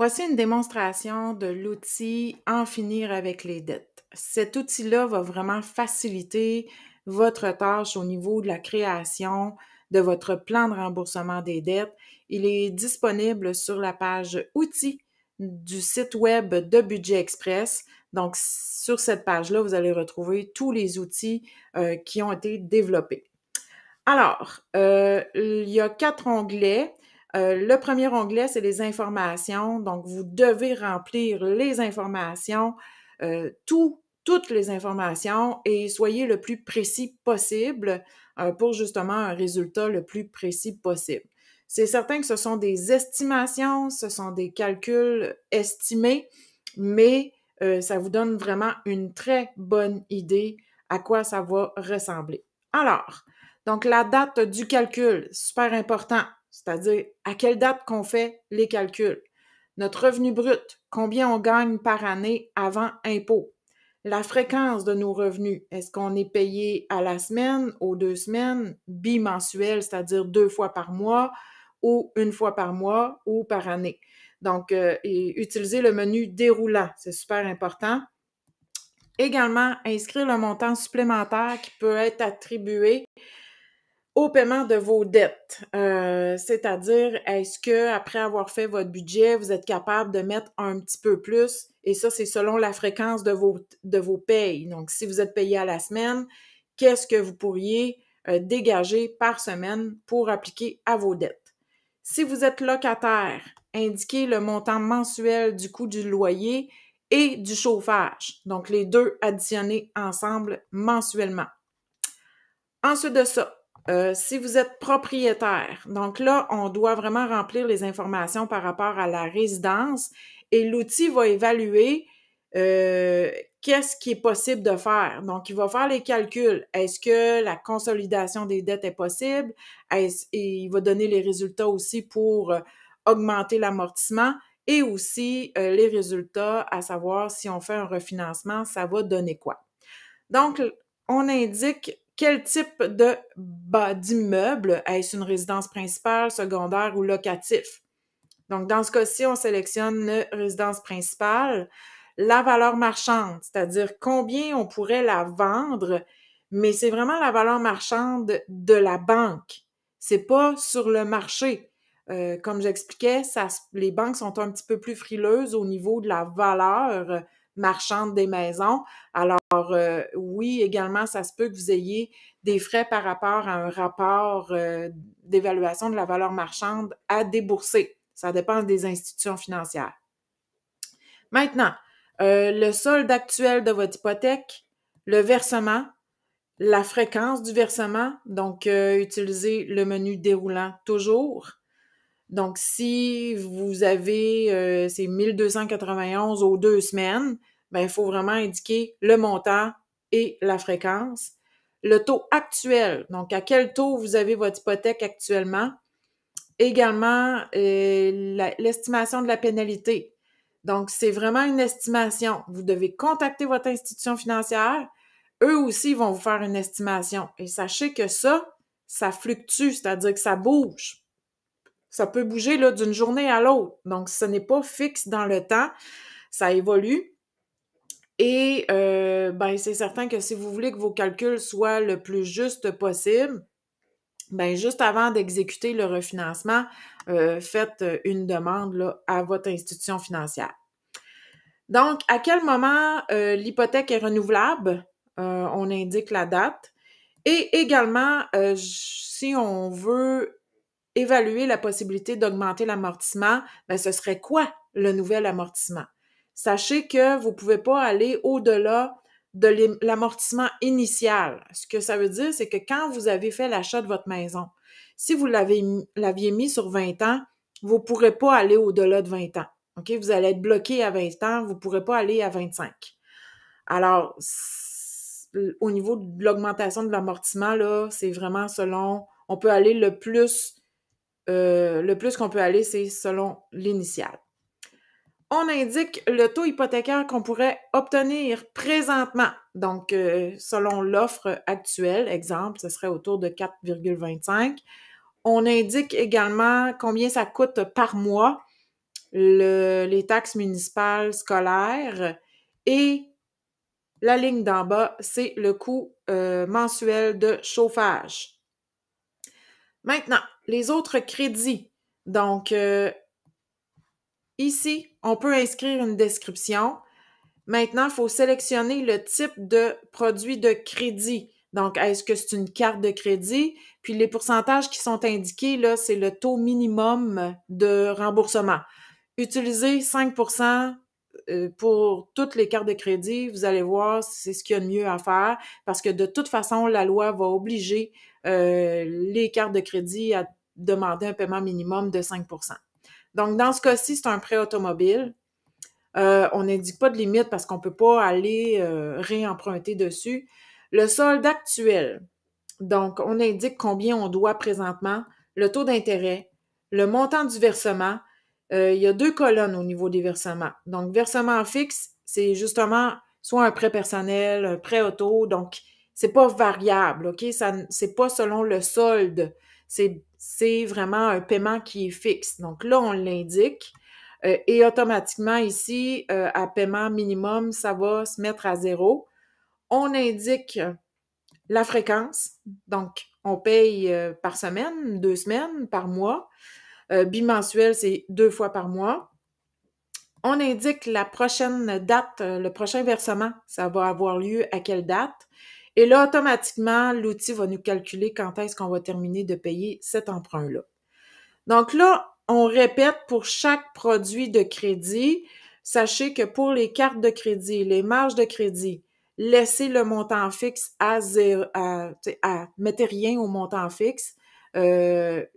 Voici une démonstration de l'outil En finir avec les dettes. Cet outil-là va vraiment faciliter votre tâche au niveau de la création de votre plan de remboursement des dettes. Il est disponible sur la page outils du site web de Budget Express. Donc, sur cette page-là, vous allez retrouver tous les outils qui ont été développés. Alors, il y a 4 onglets. Le premier onglet, c'est les informations. Donc, vous devez remplir les informations, toutes les informations et soyez le plus précis possible pour justement un résultat le plus précis possible. C'est certain que ce sont des estimations, ce sont des calculs estimés, mais ça vous donne vraiment une très bonne idée à quoi ça va ressembler. Alors, donc, la date du calcul, super important, c'est-à-dire à quelle date qu'on fait les calculs. Notre revenu brut, combien on gagne par année avant impôt. La fréquence de nos revenus, est-ce qu'on est payé à la semaine, aux 2 semaines, bimensuel, c'est-à-dire 2 fois par mois, ou 1 fois par mois, ou par année. Donc, utiliser le menu déroulant, c'est super important. Également, inscrire le montant supplémentaire qui peut être attribué au paiement de vos dettes. C'est-à-dire, est-ce que après avoir fait votre budget, vous êtes capable de mettre un petit peu plus? Et ça, c'est selon la fréquence de vos payes. Donc, si vous êtes payé à la semaine, qu'est-ce que vous pourriez dégager par semaine pour appliquer à vos dettes? Si vous êtes locataire, indiquez le montant mensuel du coût du loyer et du chauffage. Donc, les deux additionnés ensemble mensuellement. Ensuite de ça, si vous êtes propriétaire, donc là, on doit vraiment remplir les informations par rapport à la résidence et l'outil va évaluer qu'est-ce qui est possible de faire. Donc, il va faire les calculs. Est-ce que la consolidation des dettes est possible? Et il va donner les résultats aussi pour augmenter l'amortissement et aussi les résultats, à savoir si on fait un refinancement, ça va donner quoi. Donc, on indique quel type d'immeuble, est-ce une résidence principale, secondaire ou locatif. Donc, dans ce cas-ci, on sélectionne la résidence principale, la valeur marchande, c'est-à-dire combien on pourrait la vendre, mais c'est vraiment la valeur marchande de la banque. C'est pas sur le marché. Comme j'expliquais, les banques sont un petit peu plus frileuses au niveau de la valeur marchande des maisons. Alors, oui, également, ça se peut que vous ayez des frais par rapport à un rapport d'évaluation de la valeur marchande à débourser. Ça dépend des institutions financières. Maintenant, le solde actuel de votre hypothèque, le versement, la fréquence du versement, donc utilisez le menu déroulant toujours. Donc, si vous avez ces 1291 aux 2 semaines, ben, il faut vraiment indiquer le montant et la fréquence. Le taux actuel, donc à quel taux vous avez votre hypothèque actuellement. Également, l'estimation de la pénalité. Donc, c'est vraiment une estimation. Vous devez contacter votre institution financière. Eux aussi vont vous faire une estimation. Et sachez que ça fluctue, c'est-à-dire que ça bouge. Ça peut bouger là, d'une journée à l'autre. Donc, ce n'est pas fixe dans le temps. Ça évolue. Et ben, c'est certain que si vous voulez que vos calculs soient le plus juste possible, ben, juste avant d'exécuter le refinancement, faites une demande là, à votre institution financière. Donc, à quel moment l'hypothèque est renouvelable? On indique la date. Et également, si on veut évaluer la possibilité d'augmenter l'amortissement, ben, ce serait quoi le nouvel amortissement? Sachez que vous ne pouvez pas aller au-delà de l'amortissement initial. Ce que ça veut dire, c'est que quand vous avez fait l'achat de votre maison, si vous l'aviez mis sur 20 ans, vous ne pourrez pas aller au-delà de 20 ans. OK? Vous allez être bloqué à 20 ans, vous ne pourrez pas aller à 25. Alors, au niveau de l'augmentation de l'amortissement, là, c'est vraiment selon, on peut aller le plus qu'on peut aller, c'est selon l'initial. On indique le taux hypothécaire qu'on pourrait obtenir présentement. Donc, selon l'offre actuelle, exemple, ce serait autour de 4,25. On indique également combien ça coûte par mois les taxes municipales scolaires et la ligne d'en bas, c'est le coût mensuel de chauffage. Maintenant, les autres crédits. Donc, ici, on peut inscrire une description. Maintenant, il faut sélectionner le type de produit de crédit. Donc, est-ce que c'est une carte de crédit? Puis les pourcentages qui sont indiqués, là, c'est le taux minimum de remboursement. Utilisez 5% pour toutes les cartes de crédit. Vous allez voir, c'est ce qu'il y a de mieux à faire parce que de toute façon, la loi va obliger les cartes de crédit à demander un paiement minimum de 5%. Donc, dans ce cas-ci, c'est un prêt automobile. On n'indique pas de limite parce qu'on ne peut pas aller réemprunter dessus. Le solde actuel. Donc, on indique combien on doit présentement, le taux d'intérêt, le montant du versement. Il y a 2 colonnes au niveau des versements. Donc, versement fixe, c'est justement soit un prêt personnel, un prêt auto. Donc, c'est pas variable, OK? C'est pas selon le solde. C'est vraiment un paiement qui est fixe. Donc là, on l'indique. Et automatiquement, ici, à paiement minimum, ça va se mettre à 0. On indique la fréquence. Donc, on paye par semaine, 2 semaines, par mois. Bimensuel, c'est 2 fois par mois. On indique la prochaine date, le prochain versement, ça va avoir lieu à quelle date. Et là, automatiquement, l'outil va nous calculer quand est-ce qu'on va terminer de payer cet emprunt-là. Donc là, on répète pour chaque produit de crédit. Sachez que pour les cartes de crédit, les marges de crédit, laissez le montant fixe à zéro, mettez rien au montant fixe. Le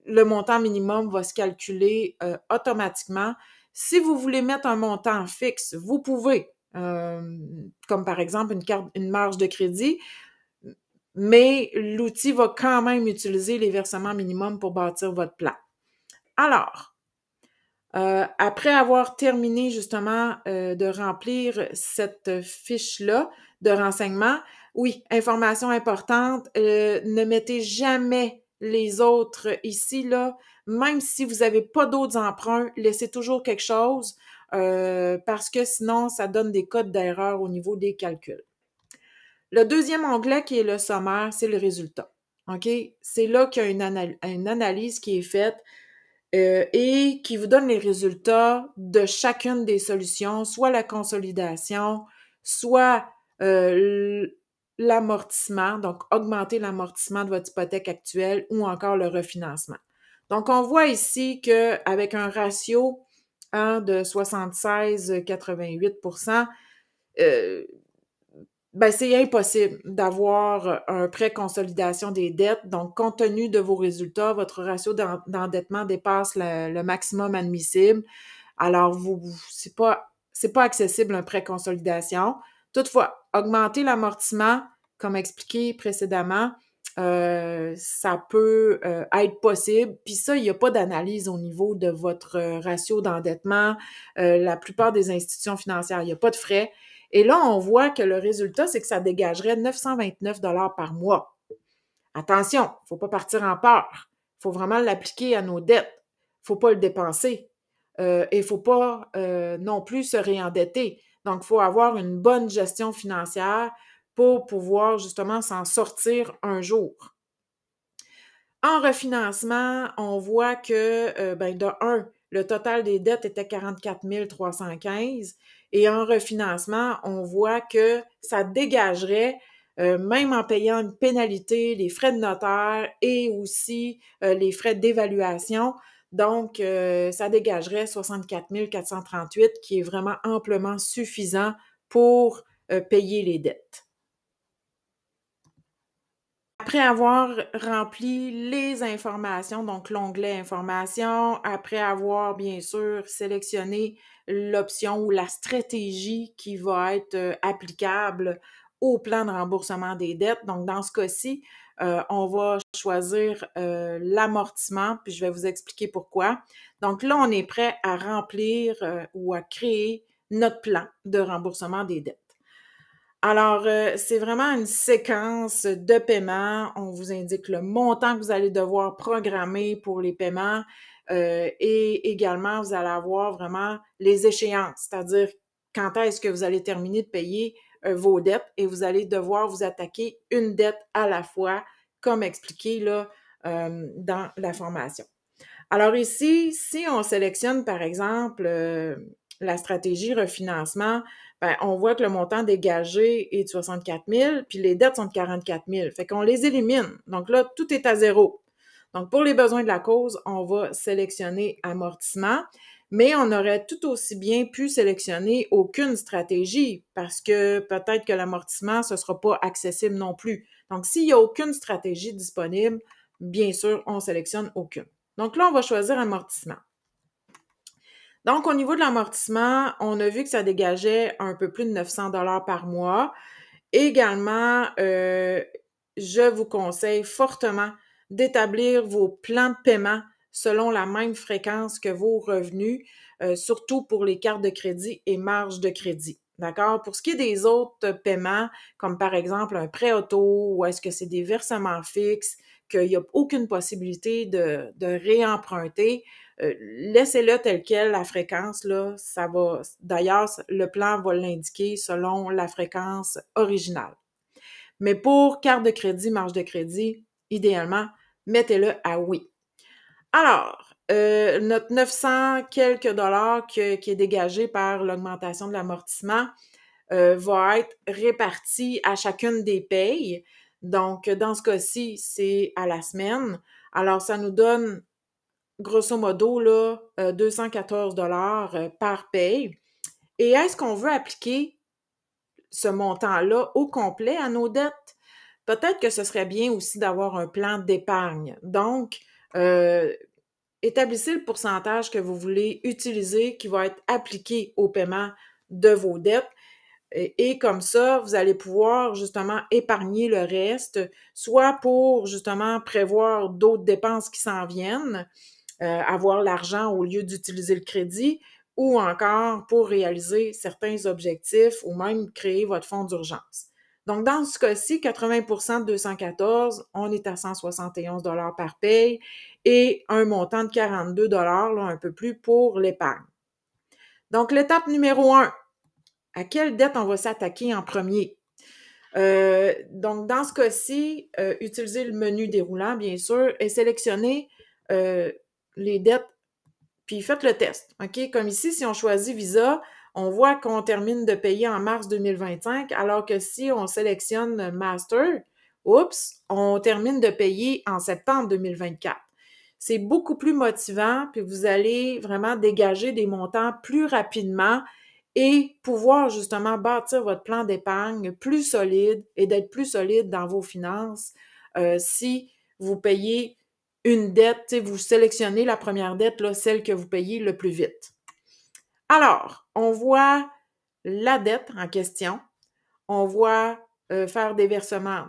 montant minimum va se calculer automatiquement. Si vous voulez mettre un montant fixe, vous pouvez, comme par exemple une marge de crédit, mais l'outil va quand même utiliser les versements minimums pour bâtir votre plan. Alors, après avoir terminé justement de remplir cette fiche-là de renseignement, oui, information importante, ne mettez jamais les autres ici, là, même si vous n'avez pas d'autres emprunts, laissez toujours quelque chose parce que sinon, ça donne des codes d'erreur au niveau des calculs. Le deuxième onglet qui est le sommaire, c'est le résultat. OK? C'est là qu'il y a une analyse qui est faite et qui vous donne les résultats de chacune des solutions, soit la consolidation, soit l'amortissement, donc augmenter l'amortissement de votre hypothèque actuelle ou encore le refinancement. Donc, on voit ici qu'avec un ratio de 76,88 ben, c'est impossible d'avoir un prêt consolidation des dettes. Donc, compte tenu de vos résultats, votre ratio d'endettement dépasse le maximum admissible. Alors, c'est pas accessible un prêt consolidation. Toutefois, augmenter l'amortissement, comme expliqué précédemment, ça peut être possible. Puis ça, il n'y a pas d'analyse au niveau de votre ratio d'endettement. La plupart des institutions financières, il n'y a pas de frais. Et là, on voit que le résultat, c'est que ça dégagerait 929 par mois. Attention, il ne faut pas partir en peur. Il faut vraiment l'appliquer à nos dettes. Il ne faut pas le dépenser. Et il ne faut pas non plus se réendetter. Donc, il faut avoir une bonne gestion financière pour pouvoir justement s'en sortir un jour. En refinancement, on voit que, de un, le total des dettes était 44 315 et en refinancement, on voit que ça dégagerait, même en payant une pénalité, les frais de notaire et aussi les frais d'évaluation. Donc, ça dégagerait 64 438 qui est vraiment amplement suffisant pour payer les dettes. Après avoir rempli les informations, donc l'onglet information, après avoir bien sûr sélectionné l'option ou la stratégie qui va être applicable au plan de remboursement des dettes. Donc, dans ce cas-ci, on va choisir l'amortissement, puis je vais vous expliquer pourquoi. Donc là, on est prêt à remplir ou à créer notre plan de remboursement des dettes. Alors, c'est vraiment une séquence de paiement. On vous indique le montant que vous allez devoir programmer pour les paiements. Et également, vous allez avoir vraiment les échéances, c'est-à-dire quand est-ce que vous allez terminer de payer vos dettes et vous allez devoir vous attaquer une dette à la fois, comme expliqué là, dans la formation. Alors ici, si on sélectionne par exemple la stratégie refinancement, ben, on voit que le montant dégagé est de 64 000, puis les dettes sont de 44 000. Fait qu'on les élimine. Donc là, tout est à zéro. Donc, pour les besoins de la cause, on va sélectionner amortissement, mais on aurait tout aussi bien pu sélectionner aucune stratégie parce que peut-être que l'amortissement, ce ne sera pas accessible non plus. Donc, s'il n'y a aucune stratégie disponible, bien sûr, on sélectionne aucune. Donc là, on va choisir amortissement. Donc, au niveau de l'amortissement, on a vu que ça dégageait un peu plus de 900 $ par mois. Également, je vous conseille fortement d'établir vos plans de paiement selon la même fréquence que vos revenus, surtout pour les cartes de crédit et marges de crédit. D'accord? Pour ce qui est des autres paiements, comme par exemple un prêt auto ou est-ce que c'est des versements fixes, qu'il n'y a aucune possibilité de réemprunter, laissez-le tel quel, la fréquence, là, ça va. D'ailleurs, le plan va l'indiquer selon la fréquence originale. Mais pour carte de crédit, marge de crédit, idéalement, mettez-le à oui. Alors, notre 900 quelques dollars qui est dégagé par l'augmentation de l'amortissement va être réparti à chacune des payes. Donc, dans ce cas-ci, c'est à la semaine. Alors, ça nous donne grosso modo là, 214 $ par paye. Et est-ce qu'on veut appliquer ce montant-là au complet à nos dettes? Peut-être que ce serait bien aussi d'avoir un plan d'épargne. Donc, établissez le pourcentage que vous voulez utiliser qui va être appliqué au paiement de vos dettes. Et comme ça, vous allez pouvoir justement épargner le reste, soit pour justement prévoir d'autres dépenses qui s'en viennent, avoir l'argent au lieu d'utiliser le crédit, ou encore pour réaliser certains objectifs ou même créer votre fonds d'urgence. Donc, dans ce cas-ci, 80% de 214, on est à 171 $ par paye et un montant de 42 $, là, un peu plus, pour l'épargne. Donc, l'étape numéro 1, à quelle dette on va s'attaquer en premier? Donc, dans ce cas-ci, utilisez le menu déroulant, bien sûr, et sélectionnez les dettes, puis faites le test. OK? Comme ici, si on choisit Visa, on voit qu'on termine de payer en mars 2025, alors que si on sélectionne Master, oups, on termine de payer en septembre 2024. C'est beaucoup plus motivant, puis vous allez vraiment dégager des montants plus rapidement et pouvoir justement bâtir votre plan d'épargne plus solide et d'être plus solide dans vos finances si vous payez une dette, vous sélectionnez la première dette, là, celle que vous payez le plus vite. Alors, on voit la dette en question, on voit faire des versements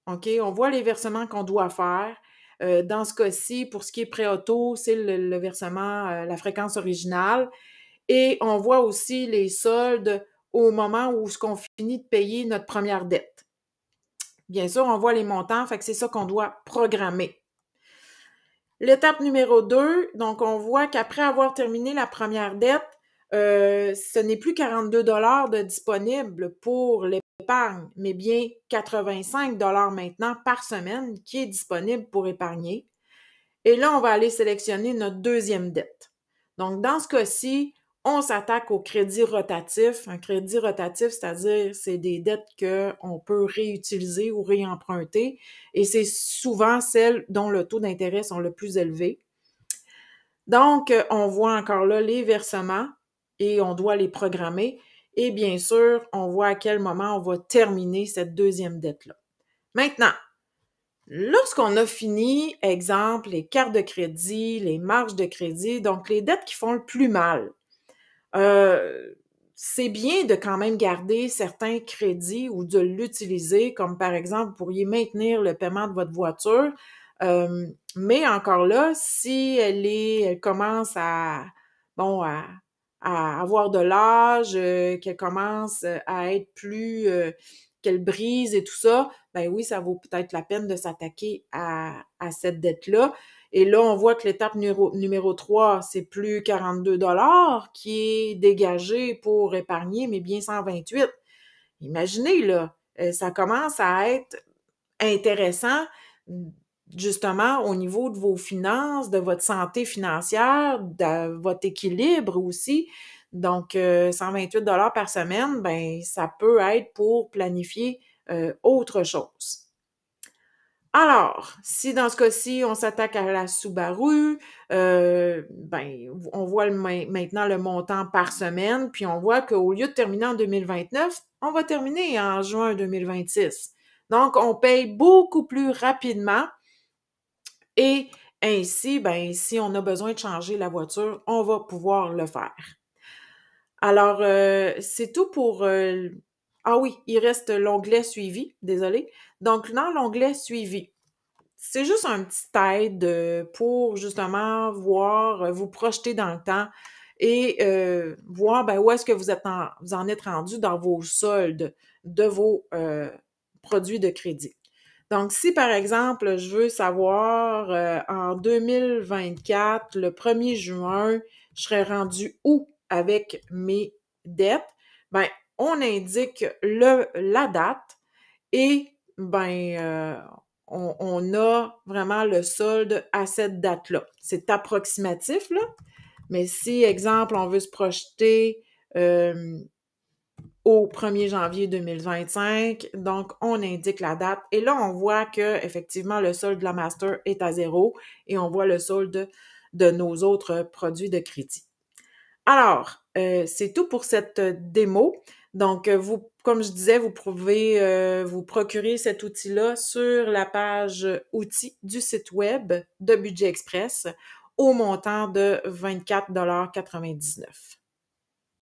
OK? On voit les versements qu'on doit faire. Dans ce cas-ci, pour ce qui est prêt auto, c'est le versement, la fréquence originale. Et on voit aussi les soldes au moment où on finit de payer notre première dette. Bien sûr, on voit les montants, fait que c'est ça qu'on doit programmer. L'étape numéro 2, donc on voit qu'après avoir terminé la première dette, ce n'est plus 42 $ de disponible pour l'épargne, mais bien 85 $ maintenant par semaine qui est disponible pour épargner. Et là, on va aller sélectionner notre deuxième dette. Donc, dans ce cas-ci, on s'attaque au crédit rotatif. Un crédit rotatif, c'est-à-dire c'est des dettes qu'on peut réutiliser ou réemprunter et c'est souvent celles dont le taux d'intérêt sont le plus élevés. Donc, on voit encore là les versements et on doit les programmer. Et bien sûr, on voit à quel moment on va terminer cette deuxième dette-là. Maintenant, lorsqu'on a fini, exemple, les cartes de crédit, les marges de crédit, donc les dettes qui font le plus mal, c'est bien de quand même garder certains crédits ou de l'utiliser, comme par exemple, vous pourriez maintenir le paiement de votre voiture, mais encore là, si elle commence bon, à avoir de l'âge, qu'elle commence à être plus, qu'elle brise et tout ça, ben oui, ça vaut peut-être la peine de s'attaquer à cette dette-là. Et là, on voit que l'étape numéro 3, c'est plus 42 qui est dégagé pour épargner, mais bien 128. Imaginez, là, ça commence à être intéressant, justement, au niveau de vos finances, de votre santé financière, de votre équilibre aussi. Donc, 128 par semaine, ben, ça peut être pour planifier autre chose. Alors, si dans ce cas-ci, on s'attaque à la Subaru, ben, on voit maintenant le montant par semaine, puis on voit qu'au lieu de terminer en 2029, on va terminer en juin 2026. Donc, on paye beaucoup plus rapidement et ainsi, ben, si on a besoin de changer la voiture, on va pouvoir le faire. Alors, c'est tout pour... Ah oui, il reste l'onglet suivi, désolé. Donc, dans l'onglet suivi, c'est juste un petit aide pour justement voir, vous projeter dans le temps et voir ben, où est-ce que vous en êtes rendu dans vos soldes de vos produits de crédit. Donc, si par exemple, je veux savoir en 2024, le 1er juin, je serais rendu où avec mes dettes, ben, on indique la date et ben, on a vraiment le solde à cette date-là. C'est approximatif, là, mais si, exemple, on veut se projeter au 1er janvier 2025, donc on indique la date et là, on voit que effectivement le solde de la master est à 0 et on voit le solde de nos autres produits de crédit. Alors, c'est tout pour cette démo. Donc, comme je disais, vous pouvez vous procurer cet outil-là sur la page outils du site web de Budget Express au montant de 24,99 $.